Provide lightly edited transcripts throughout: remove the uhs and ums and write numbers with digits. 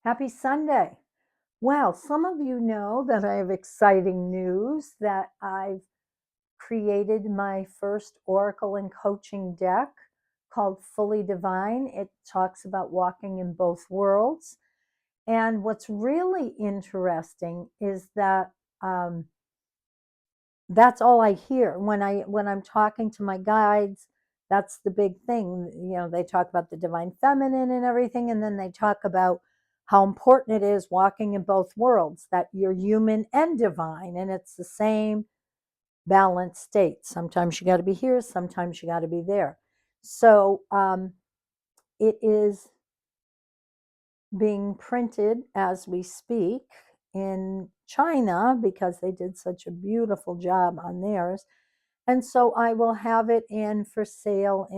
Happy Sunday. Well, some of you know that I have exciting news that I've created my first Oracle and coaching deck called Fully Divine. It talks about walking in both worlds. And what's really interesting is that that's all I hear when I'm talking to my guides. That's the big thing. They talk about the divine feminine and everything, and then they talk about how important it is walking in both worlds, that you're human and divine, and it's the same balanced state. Sometimes you got to be here, sometimes you got to be there. So it is being printed as we speak in China because they did such a beautiful job on theirs. And so I will have it in for sale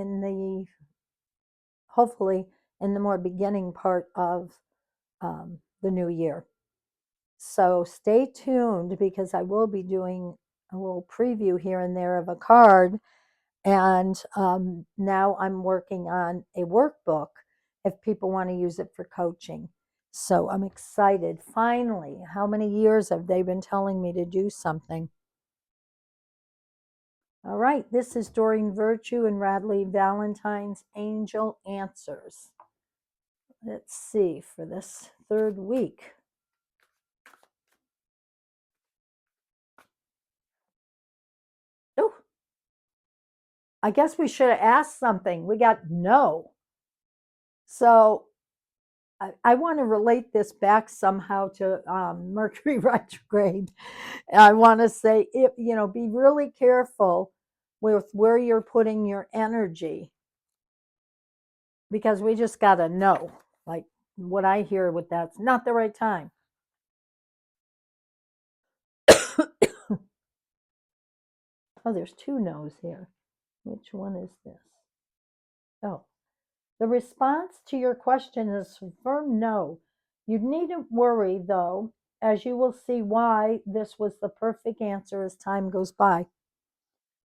hopefully, in the more beginning part of the new year. So stay tuned because I will be doing a little preview here and there of a card. And now I'm working on a workbook if people want to use it for coaching. So I'm excited. Finally, how many years have they been telling me to do something? All right, this is Doreen Virtue and Radley Valentine's Angel Answers. Let's see, for this third week. Oh, I guess we should have asked something. We got no. So I want to relate this back somehow to Mercury retrograde. I want to say, be really careful with where you're putting your energy because we just got to know. Like what I hear with that's not the right time. Oh, there's two no's here. Which one is this? Oh, the response to your question is a firm no. You needn't worry, though, as you will see why this was the perfect answer as time goes by.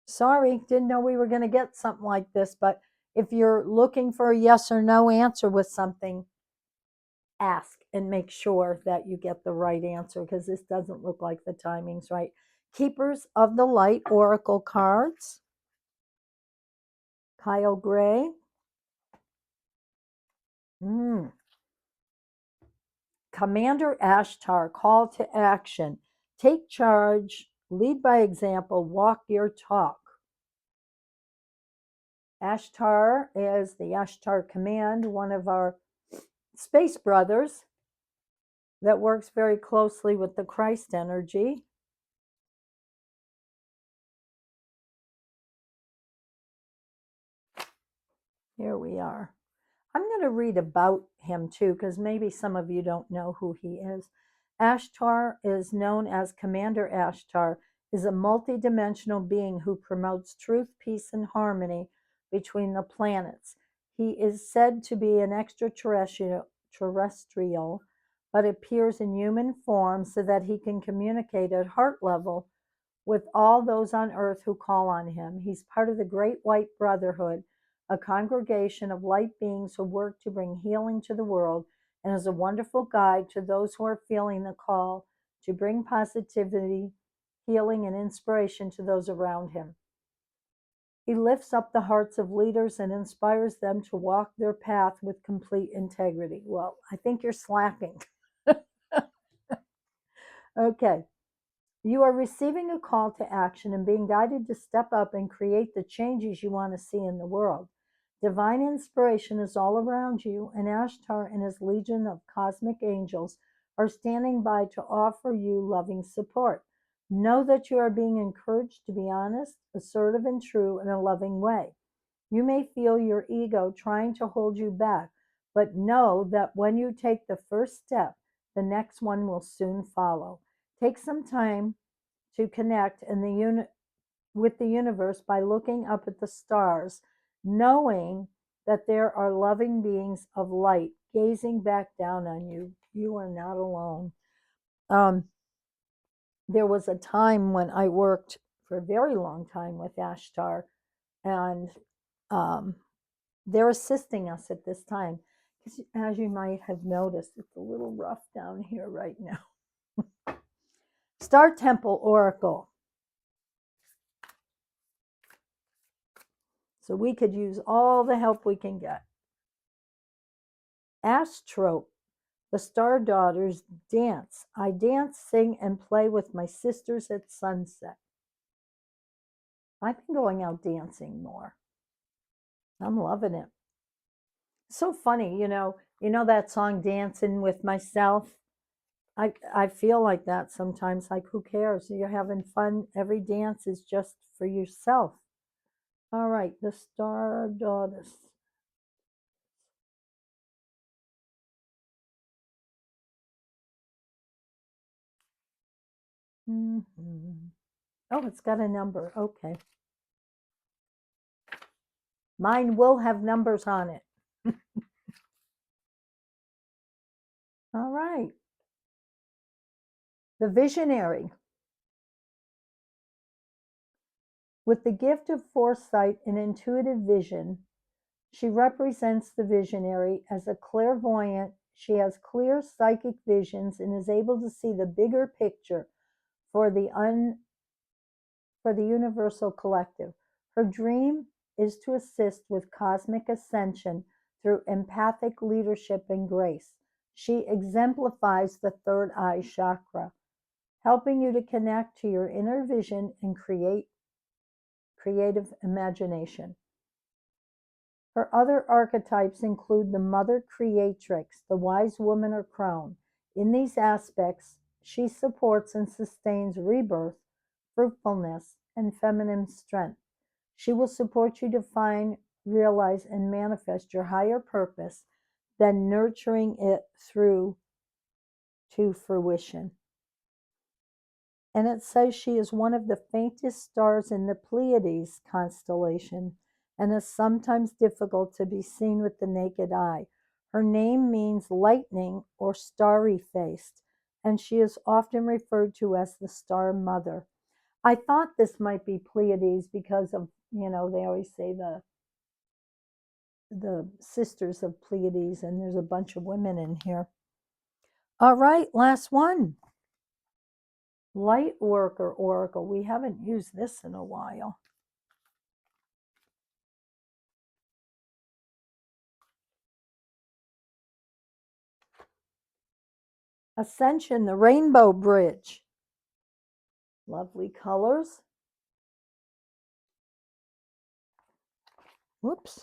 Sorry, didn't know we were going to get something like this, but if you're looking for a yes or no answer with something, ask and make sure that you get the right answer because this doesn't look like the timing's right. Keepers of the Light Oracle cards. Kyle Gray. Commander Ashtar, call to action. Take charge, lead by example, walk your talk. Ashtar is the Ashtar Command, one of our space brothers that works very closely with the Christ energy. Here we are. I'm going to read about him too, because maybe some of you don't know who he is. Ashtar is known as Commander Ashtar, is a multidimensional being who promotes truth, peace, and harmony between the planets. He is said to be an extraterrestrial, but appears in human form so that he can communicate at heart level with all those on earth who call on him. He's part of the Great White Brotherhood, a congregation of light beings who work to bring healing to the world and is a wonderful guide to those who are feeling the call to bring positivity, healing, and inspiration to those around him. He lifts up the hearts of leaders and inspires them to walk their path with complete integrity. Well, I think you're slacking. Okay. You are receiving a call to action and being guided to step up and create the changes you want to see in the world. Divine inspiration is all around you, and Ashtar and his legion of cosmic angels are standing by to offer you loving support. Know that you are being encouraged to be honest, assertive, and true in a loving way. You may feel your ego trying to hold you back, but know that when you take the first step, the next one will soon follow. Take some time to connect with the universe by looking up at the stars, knowing that there are loving beings of light gazing back down on you. You are not alone. There was a time when I worked for a very long time with Ashtar, and they're assisting us at this time As you might have noticed, it's a little rough down here right now. Star Temple Oracle. So we could use all the help we can get. Astrope. The Star Daughters dance. I dance, sing, and play with my sisters at sunset. I've been going out dancing more. I'm loving it. It's so funny, you know that song Dancing with Myself? I feel like that sometimes, like who cares? You're having fun. Every dance is just for yourself. All right, the Star Daughters. Mm-hmm. Oh, it's got a number. Okay. Mine will have numbers on it. All right. The Visionary. With the gift of foresight and intuitive vision, she represents the visionary as a clairvoyant. She has clear psychic visions and is able to see the bigger picture for the universal collective. Her dream is to assist with cosmic ascension through empathic leadership and grace. She exemplifies the third eye chakra, helping you to connect to your inner vision and create creative imagination. Her other archetypes include the mother creatrix, the wise woman or crone. In these aspects, she supports and sustains rebirth, fruitfulness, and feminine strength. She will support you to find, realize, and manifest your higher purpose, then nurturing it through to fruition. And it says she is one of the faintest stars in the Pleiades constellation and is sometimes difficult to be seen with the naked eye. Her name means lightning or starry faced, and she is often referred to as the Star Mother. I thought this might be Pleiades because of, they always say the sisters of Pleiades, and there's a bunch of women in here. All right, last one. Light Worker Oracle. We haven't used this in a while. Ascension, the Rainbow Bridge. Lovely colors. Whoops.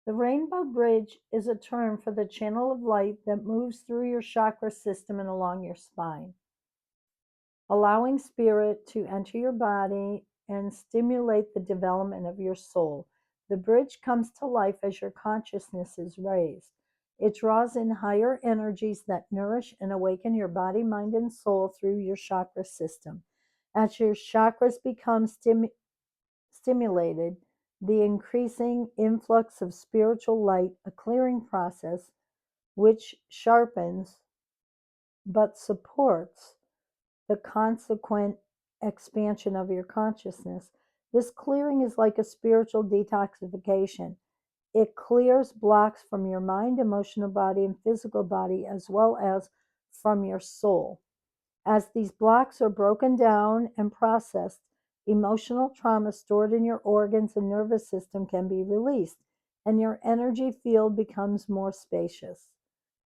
The Rainbow Bridge is a term for the channel of light that moves through your chakra system and along your spine, allowing spirit to enter your body and stimulate the development of your soul. The bridge comes to life as your consciousness is raised. It draws in higher energies that nourish and awaken your body, mind, and soul through your chakra system. As your chakras become stimulated, the increasing influx of spiritual light, a clearing process which sharpens but supports the consequent expansion of your consciousness. This clearing is like a spiritual detoxification. It clears blocks from your mind, emotional body, and physical body, as well as from your soul. As these blocks are broken down and processed, emotional trauma stored in your organs and nervous system can be released, and your energy field becomes more spacious.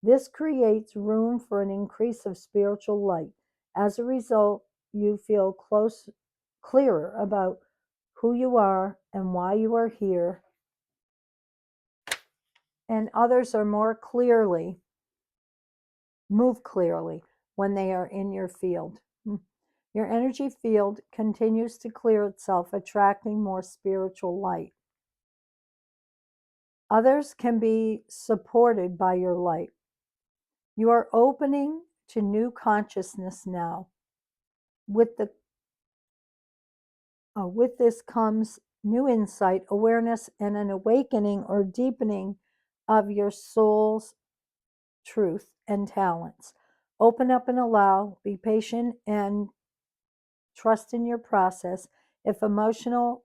This creates room for an increase of spiritual light. As a result, you feel clearer about who you are and why you are here, and others are more clearly, move clearly when they are in your field. Your energy field continues to clear itself, attracting more spiritual light. Others can be supported by your light. You are opening to new consciousness now. With this comes new insight, awareness, and an awakening or deepening of your soul's truth and talents. Open up and allow, be patient, and Trust in your process. If emotional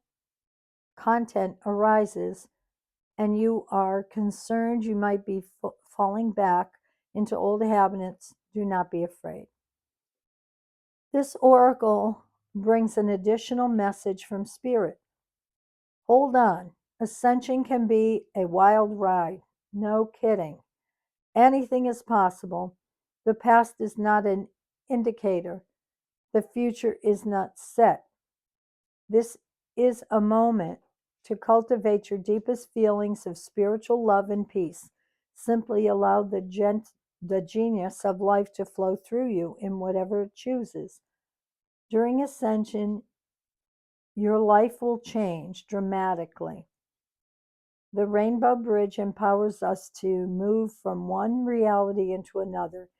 content arises and you are concerned you might be falling back into old habits, do not be afraid. This oracle brings an additional message from Spirit. Hold on. Ascension can be a wild ride. No kidding. Anything is possible. The past is not an indicator. The future is not set. This is a moment to cultivate your deepest feelings of spiritual love and peace. Simply allow the genius of life to flow through you in whatever it chooses. During ascension, your life will change dramatically. The Rainbow Bridge empowers us to move from one reality into another.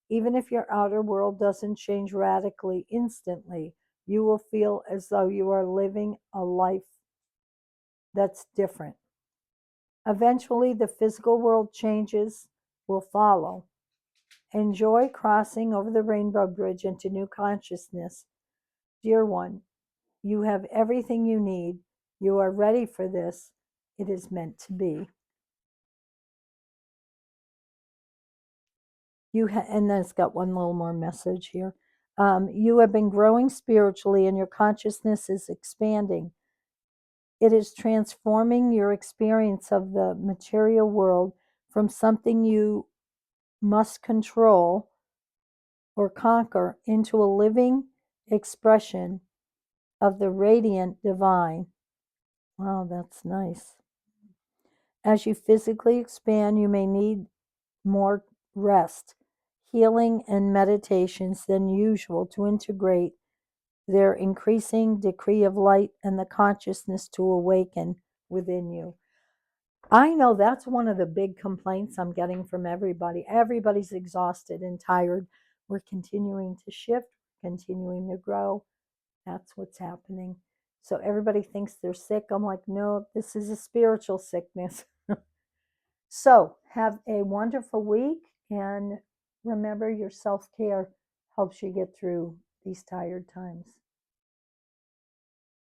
Even if your outer world doesn't change radically instantly, you will feel as though you are living a life that's different. Eventually, the physical world changes will follow. Enjoy crossing over the Rainbow Bridge into new consciousness. Dear one, you have everything you need. You are ready for this. It is meant to be. And then it's got one little more message here. You have been growing spiritually and your consciousness is expanding. It is transforming your experience of the material world from something you must control or conquer into a living expression of the radiant divine. Wow, that's nice. As you physically expand, you may need more rest, healing, and meditations than usual to integrate their increasing decree of light and the consciousness to awaken within you. I know that's one of the big complaints I'm getting from everybody. Everybody's exhausted and tired. We're continuing to shift, continuing to grow. That's what's happening. So everybody thinks they're sick. I'm like, no, this is a spiritual sickness. So have a wonderful week and remember your self care helps you get through these tired times.